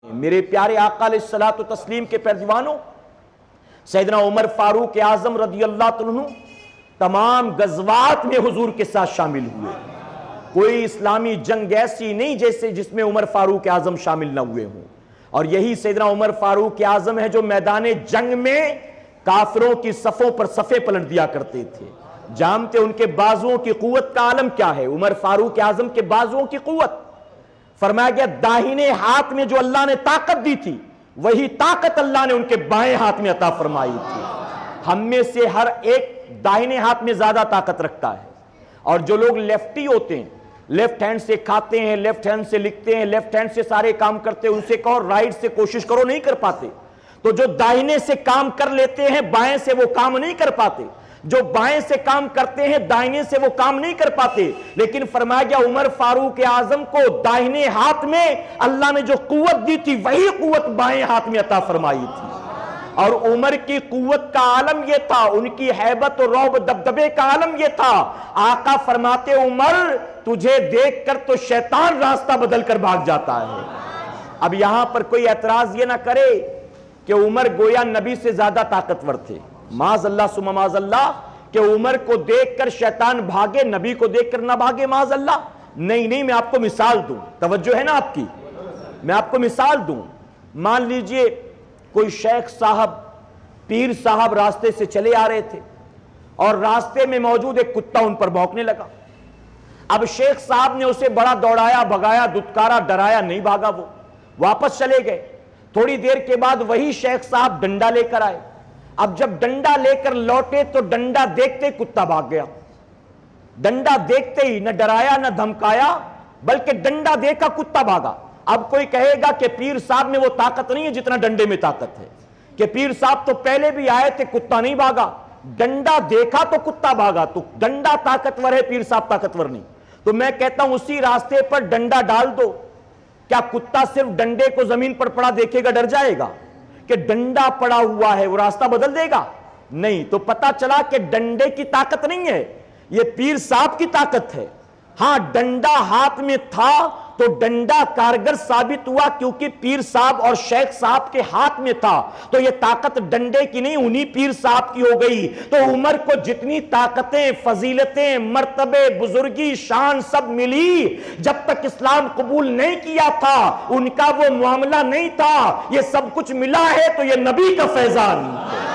میرے پیارے آقا علیہ الصلوۃ والتسلیم کے پیروانوں، سیدنا عمر فاروق اعظم رضی اللہ عنہ تمام غزوات میں حضور کے ساتھ شامل ہوئے۔ کوئی اسلامی جنگ ایسی نہیں جس میں عمر فاروق اعظم شامل نہ ہوئے ہوں، اور یہی سیدنا عمر فاروق اعظم ہے جو میدان جنگ میں کافروں کی صفوں پر صفیں پلٹ دیا کرتے تھے۔ جانتے ان کے بازوؤں کی قوت کا عالم کیا ہے؟ عمر فاروق اعظم کے بازوؤں کی قوت، فرمایا گیا داہنے ہاتھ میں جو اللہ نے طاقت دی تھی وہی طاقت اللہ نے ان کے بائیں ہاتھ میں عطا فرمائی تھی۔ ہم میں سے ہر ایک داہنے ہاتھ میں زیادہ طاقت رکھتا ہے، اور جو لوگ لیفٹی ہوتے ہیں، لیفٹ ہینڈ سے کھاتے ہیں، لیفٹ ہینڈ سے لکھتے ہیں، لیفٹ ہینڈ سے سارے کام کرتے ہیں، ان سے کہو رائٹ سے کوشش کرو، نہیں کر پاتے۔ تو جو داہنے سے کام کر لیتے ہیں بائیں سے وہ کام نہیں کر پاتے، جو بائیں سے کام کرتے ہیں دائنے سے وہ کام نہیں کر پاتے۔ لیکن فرمایا گیا عمر فاروق اعظم کو دائنے ہاتھ میں اللہ نے جو قوت دی تھی وہی قوت بائیں ہاتھ میں عطا فرمائی تھی۔ اور عمر کی قوت کا عالم یہ تھا، ان کی ہیبت و رعب دبدبے کا عالم یہ تھا، آقا فرماتے عمر تجھے دیکھ کر تو شیطان راستہ بدل کر بھاگ جاتا ہے۔ اب یہاں پر کوئی اعتراض یہ نہ کرے کہ عمر گویا نبی سے زیادہ طاقتور تھے، معاذ اللہ ثم معاذ اللہ، کہ عمر کو دیکھ کر شیطان بھاگے، نبی کو دیکھ کر نہ بھاگے، معاذ اللہ۔ نہیں، میں آپ کو مثال دوں، توجہ ہے نا آپ کی، میں آپ کو مثال دوں۔ مان لیجئے کوئی شیخ صاحب، پیر صاحب راستے سے چلے آ رہے تھے اور راستے میں موجود ایک کتا ان پر بھونکنے لگا۔ اب شیخ صاحب نے اسے بڑا دوڑایا، بھگایا، دھتکارا، ڈرایا، نہیں بھاگا، وہ واپس چلے گئے۔ تھوڑی دیر کے بعد وہی شیخ صاحب ڈنڈا لے کر آئے۔ اب جب ڈنڈا لے کر لوٹے تو ڈنڈا دیکھتے کتا بھاگ گیا۔ ڈنڈا دیکھتے ہی نہ ڈرایا نہ دھمکایا، بلکہ ڈنڈا دیکھا کتا بھاگا۔ اب کوئی کہے گا کہ پیر صاحب میں وہ طاقت نہیں ہے جتنا ڈنڈے میں طاقت ہے، کہ پیر صاحب تو پہلے بھی آئے تھے کتا نہیں بھاگا، ڈنڈا دیکھا تو کتا بھاگا، تو ڈنڈا طاقتور ہے پیر صاحب طاقتور نہیں۔ تو میں کہتا ہوں اسی راستے پر ڈنڈا ڈال دو، کیا کتا صرف ڈنڈے کو زمین پر پڑا دیکھے گا ڈر جائے گا؟ کہ ڈنڈا پڑا ہوا ہے وہ راستہ بدل دے گا؟ نہیں۔ تو پتا چلا کہ ڈنڈے کی طاقت نہیں ہے، یہ پیر صاحب کی طاقت ہے۔ ہاں ڈنڈا ہاتھ میں تھا تو ڈنڈا کارگر ثابت ہوا کیونکہ پیر صاحب اور شیخ صاحب کے ہاتھ میں تھا، تو یہ طاقت ڈنڈے کی نہیں انہی پیر صاحب کی ہو گئی۔ تو عمر کو جتنی طاقتیں، فضیلتیں، مرتبے، بزرگی، شان سب ملی، جب تک اسلام قبول نہیں کیا تھا ان کا وہ معاملہ نہیں تھا، یہ سب کچھ ملا ہے تو یہ نبی کا فیضان ہے۔